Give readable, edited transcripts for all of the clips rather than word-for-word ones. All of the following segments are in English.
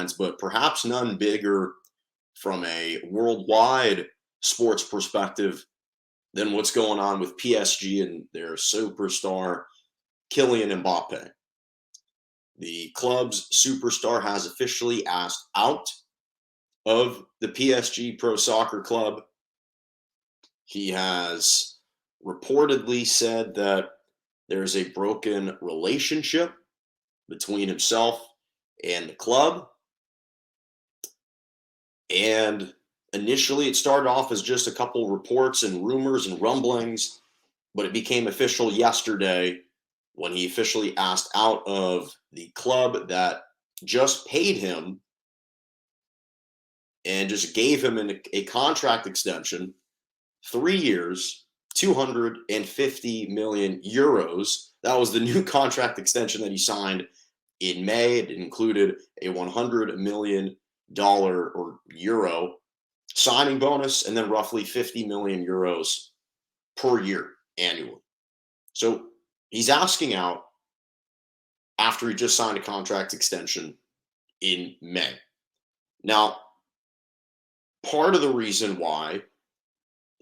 headlines, but perhaps none bigger from a worldwide sports perspective than what's going on with PSG and their superstar Killian Mbappe. The club's superstar has officially asked out of the PSG Pro Soccer Club. He has reportedly said that there's a broken relationship between himself and the club. And initially, it started off as just a couple reports and rumors and rumblings, but it became official yesterday when he officially asked out of the club that just paid him and just gave him a contract extension, 3 years, 250 million euros. That was the new contract extension that he signed in May. It included a $100 million or euro signing bonus and then roughly 50 million euros per year annually. So he's asking out after he just signed a contract extension in May. Now, part of the reason why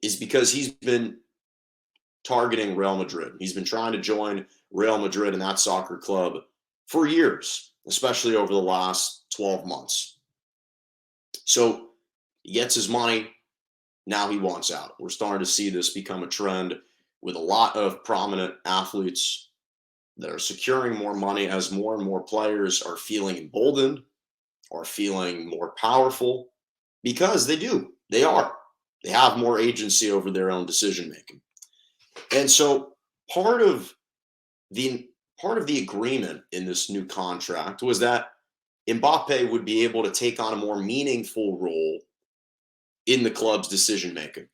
is because he's been targeting Real Madrid. He's been trying to join Real Madrid and that soccer club for years, especially over the last 12 months. So he gets his money. Now he wants out. We're starting to see this become a trend with a lot of prominent athletes that are securing more money as more and more players are feeling emboldened or feeling more powerful, because they do. They are. They have more agency over their own decision making. And so part of the agreement in this new contract was that Mbappe would be able to take on a more meaningful role in the club's decision making.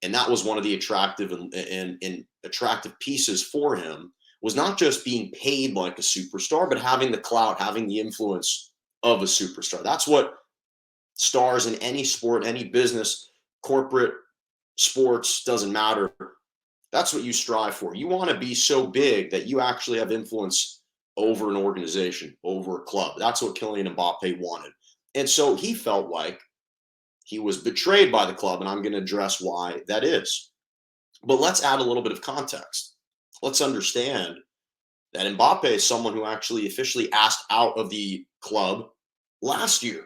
And that was one of the attractive and attractive pieces for him, was not just being paid like a superstar, but having the clout, having the influence of a superstar. That's what stars in any sport, any business, corporate, sports, doesn't matter. That's what you strive for. You want to be so big that you actually have influence over an organization, over a club. That's what Killian Mbappe wanted. And so he felt like he was betrayed by the club, and I'm going to address why that is. But let's add a little bit of context. Let's understand that Mbappe is someone who actually officially asked out of the club last year.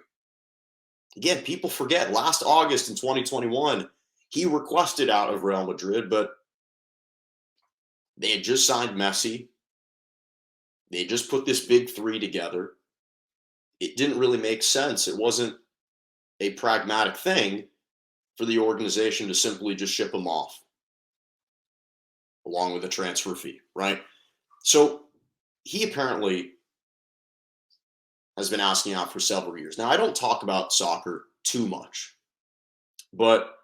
Again, people forget, last August in 2021, he requested out of Real Madrid, but they had just signed Messi. They had just put this big three together. It didn't really make sense. It wasn't a pragmatic thing for the organization to simply just ship him off along with a transfer fee, right? So he apparently has been asking out for several years. Now, I don't talk about soccer too much, but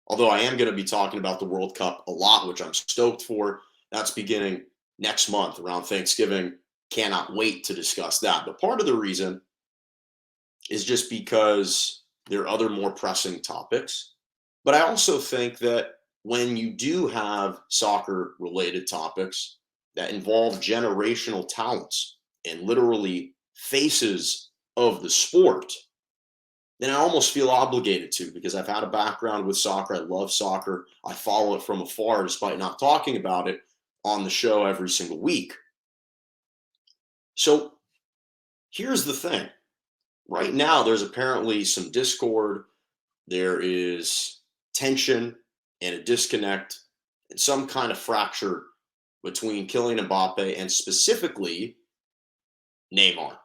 although I am going to be talking about the World Cup a lot, which I'm stoked for, that's beginning next month around Thanksgiving. Cannot wait to discuss that. But part of the reason is just because there are other more pressing topics. But I also think that when you do have soccer related topics that involve generational talents and literally faces of the sport, then I almost feel obligated to, because I've had a background with soccer. I love soccer. I follow it from afar despite not talking about it on the show every single week. So here's the thing. Right now, there's apparently some discord. There is tension and a disconnect and some kind of fracture between Kylian Mbappe and specifically Neymar,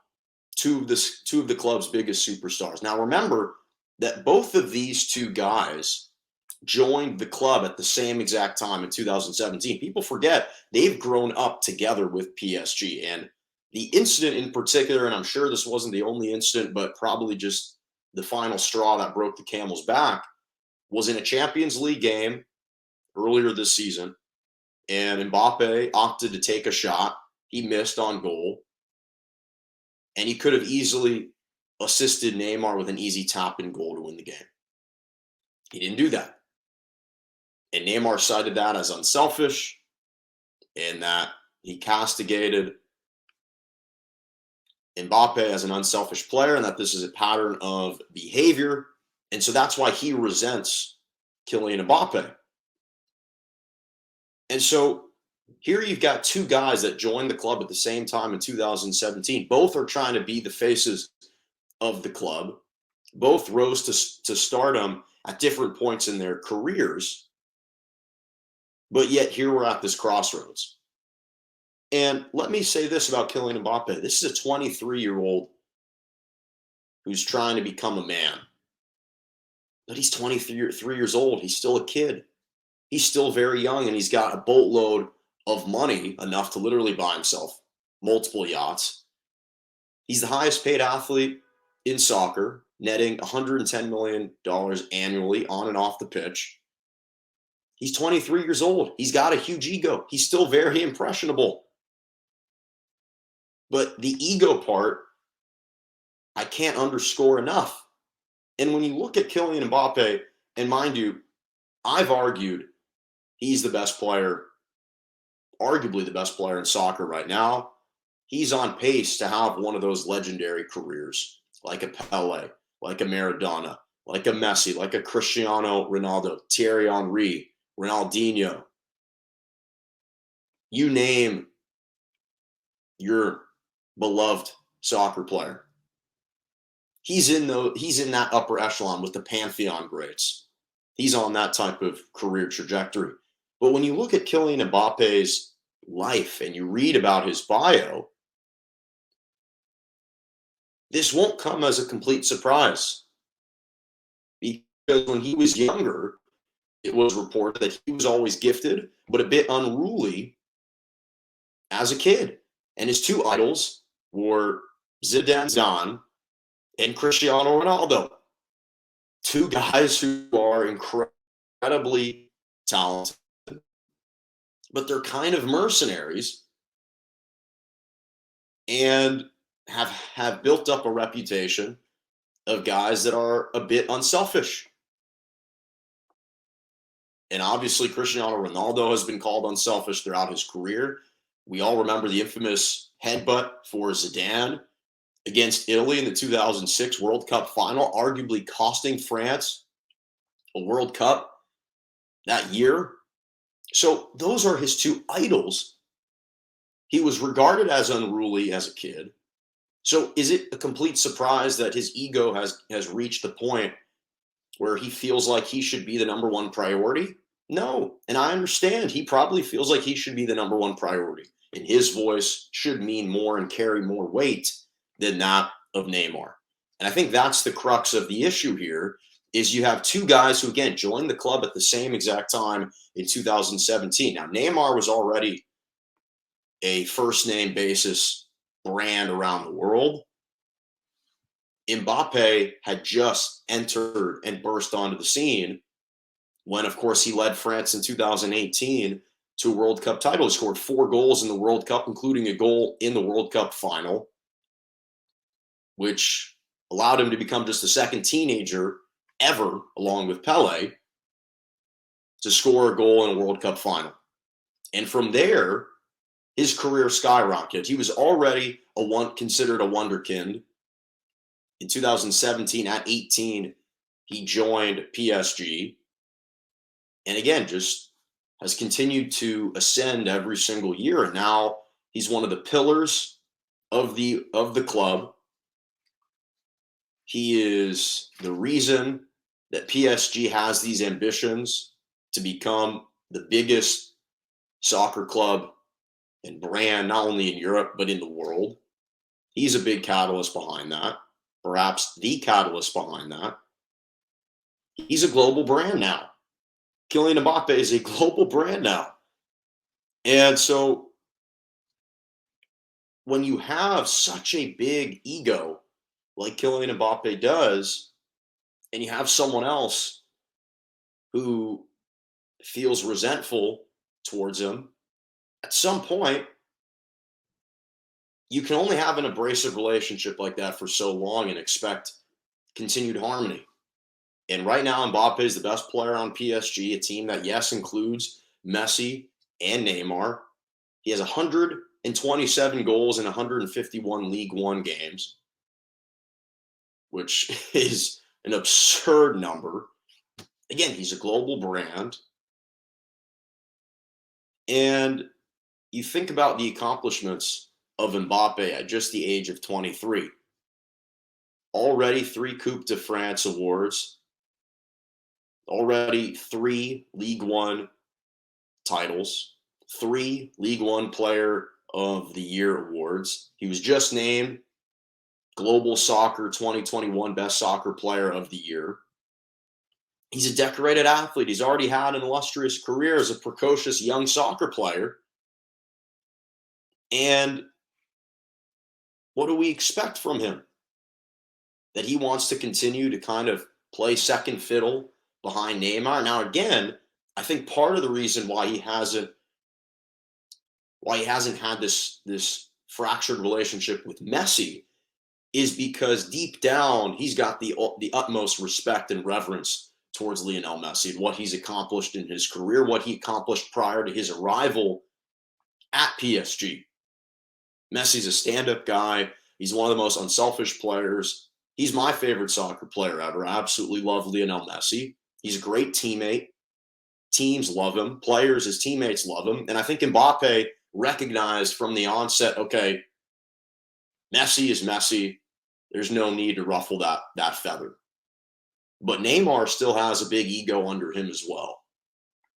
two of the club's biggest superstars. Now, remember that both of these two guys joined the club at the same exact time in 2017. People forget they've grown up together with PSG. And the incident in particular, and I'm sure this wasn't the only incident, but probably just the final straw that broke the camel's back, was in a Champions League game earlier this season. And Mbappe opted to take a shot. He missed on goal. And he could have easily assisted Neymar with an easy tap-in goal to win the game. He didn't do that. And Neymar cited that as unselfish and that he castigated Mbappe as an unselfish player and that this is a pattern of behavior. And so that's why he resents Killian Mbappe. And so here you've got two guys that joined the club at the same time in 2017. Both are trying to be the faces of the club. Both rose to stardom at different points in their careers. But yet here we're at this crossroads. And let me say this about Killian Mbappe. This is a 23-year-old who's trying to become a man. But he's 23 years old. He's still a kid. He's still very young, and he's got a boatload of money, enough to literally buy himself multiple yachts. He's the highest paid athlete in soccer, netting $110 million annually on and off the pitch. He's 23 years old. He's got a huge ego. He's still very impressionable. But the ego part, I can't underscore enough. And when you look at Killian Mbappe, and mind you, I've argued he's the best player, arguably the best player in soccer right now. He's on pace to have one of those legendary careers, like a Pele, like a Maradona, like a Messi, like a Cristiano Ronaldo, Thierry Henry, Ronaldinho. You name your beloved soccer player. He's in that upper echelon with the Pantheon greats. He's on that type of career trajectory. But when you look at Killian Mbappe's life and you read about his bio, this won't come as a complete surprise. Because when he was younger, it was reported that he was always gifted, but a bit unruly as a kid. And his two idols were Zidane and Cristiano Ronaldo. Two guys who are incredibly talented, but they're kind of mercenaries and have built up a reputation of guys that are a bit unselfish. And obviously, Cristiano Ronaldo has been called unselfish throughout his career. We all remember the infamous headbutt for Zidane against Italy in the 2006 World Cup final, arguably costing France a World Cup that year. So those are his two idols. He was regarded as unruly as a kid. So is it a complete surprise that his ego has reached the point where he feels like he should be the number one priority? No. And I understand he probably feels like he should be the number one priority. And his voice should mean more and carry more weight than that of Neymar. And I think that's the crux of the issue here, is you have two guys who, again, joined the club at the same exact time in 2017. Now, Neymar was already a first-name basis brand around the world. Mbappe had just entered and burst onto the scene when, of course, he led France in 2018 to a World Cup title. He scored 4 goals in the World Cup, including a goal in the World Cup final, which allowed him to become just the second teenager ever, along with Pele, to score a goal in a World Cup final. And from there, his career skyrocketed. He was already considered a wonderkind. In 2017, at 18, he joined PSG. And again, just has continued to ascend every single year. And now he's one of the pillars of the club. He is the reason that PSG has these ambitions to become the biggest soccer club and brand, not only in Europe, but in the world. He's a big catalyst behind that, perhaps the catalyst behind that. He's a global brand now. Killian Mbappe is a global brand now. And so when you have such a big ego like Killian Mbappe does, and you have someone else who feels resentful towards him, at some point, you can only have an abrasive relationship like that for so long and expect continued harmony. And right now, Mbappe is the best player on PSG, a team that, yes, includes Messi and Neymar. He has and 27 goals in 151 League One games, which is an absurd number. Again, he's a global brand. And you think about the accomplishments of Mbappe at just the age of 23. Already 3 Coupe de France awards, already 3 League One titles, 3 League One Player of the Year awards. He was just named Global Soccer 2021 Best Soccer Player of the Year. He's a decorated athlete. He's already had an illustrious career as a precocious young soccer player. And what do we expect from him? That he wants to continue to kind of play second fiddle behind Neymar. Now, again, I think part of the reason why he hasn't had this fractured relationship with Messi is because deep down he's got the utmost respect and reverence towards Lionel Messi and what he's accomplished in his career, what he accomplished prior to his arrival at PSG. Messi's a stand-up guy. He's one of the most unselfish players. He's my favorite soccer player ever. I absolutely love Lionel Messi. He's a great teammate. Teams love him. Players, his teammates love him. And I think Mbappe recognized from the onset, okay, Messi is Messi. There's no need to ruffle that feather. But Neymar still has a big ego under him as well.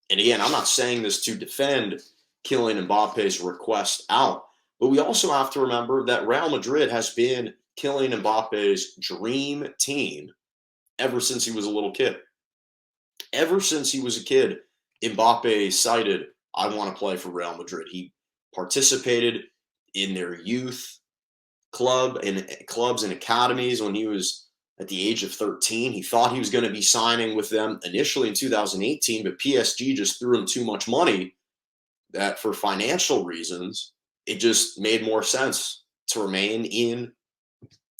And again, I'm not saying this to defend Kylian Mbappe's request out, but we also have to remember that Real Madrid has been Kylian Mbappe's dream team ever since he was a little kid. Ever since he was a kid, Mbappe cited, I want to play for Real Madrid. He participated in their youth clubs and academies when he was at the age of 13. He thought he was going to be signing with them initially in 2018, but PSG just threw him too much money that for financial reasons, it just made more sense to remain in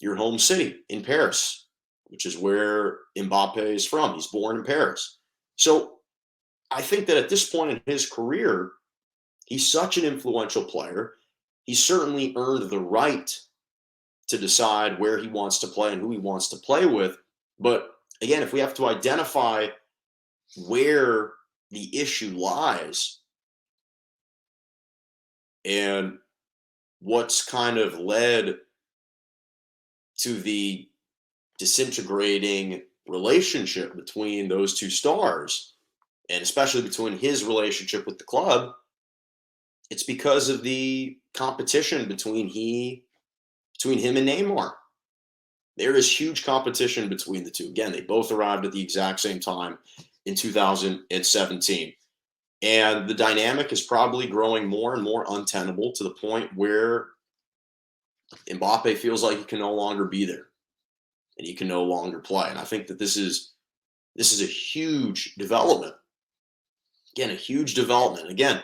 your home city, in Paris, which is where Mbappe is from. He's born in Paris. So I think that at this point in his career, he's such an influential player. He's certainly earned the right to decide where he wants to play and who he wants to play with. But again, if we have to identify where the issue lies and what's kind of led to the disintegrating relationship between those two stars, and especially between his relationship with the club, it's because of the competition between him and Neymar. There is huge competition between the two. Again, they both arrived at the exact same time in 2017. And the dynamic is probably growing more and more untenable to the point where Mbappe feels like he can no longer be there and he can no longer play. And I think that this is a huge development. Again, a huge development. Again,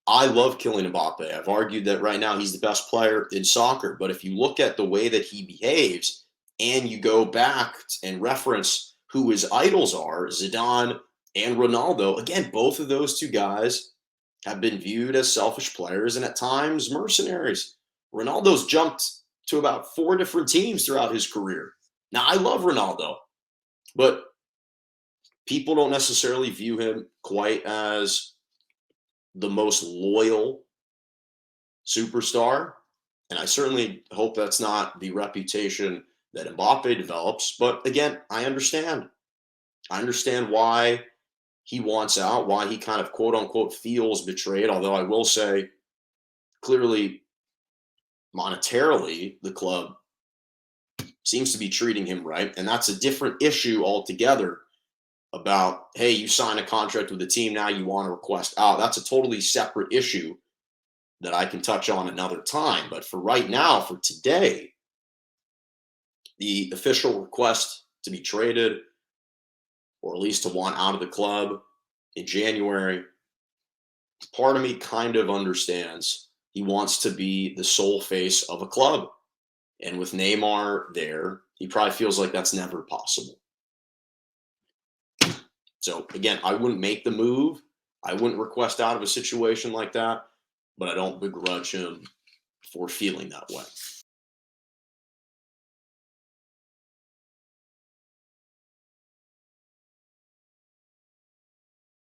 I love Kylian Mbappe. I've argued that right now he's the best player in soccer. But if you look at the way that he behaves and you go back and reference who his idols are, Zidane and Ronaldo, again, both of those two guys have been viewed as selfish players and at times mercenaries. Ronaldo's jumped to about 4 different teams throughout his career. Now, I love Ronaldo, but people don't necessarily view him quite as the most loyal superstar. And I certainly hope that's not the reputation that Mbappe develops. But again, I understand. I understand why he wants out, why he kind of quote unquote feels betrayed. Although I will say clearly monetarily, the club seems to be treating him right. And that's a different issue altogether about, hey, you sign a contract with the team, now you want to request out. That's a totally separate issue that I can touch on another time. But for right now, for today, the official request to be traded or at least to want out of the club in January, part of me kind of understands he wants to be the sole face of a club. And with Neymar there, he probably feels like that's never possible. So again, I wouldn't make the move. I wouldn't request out of a situation like that. but I don't begrudge him for feeling that way.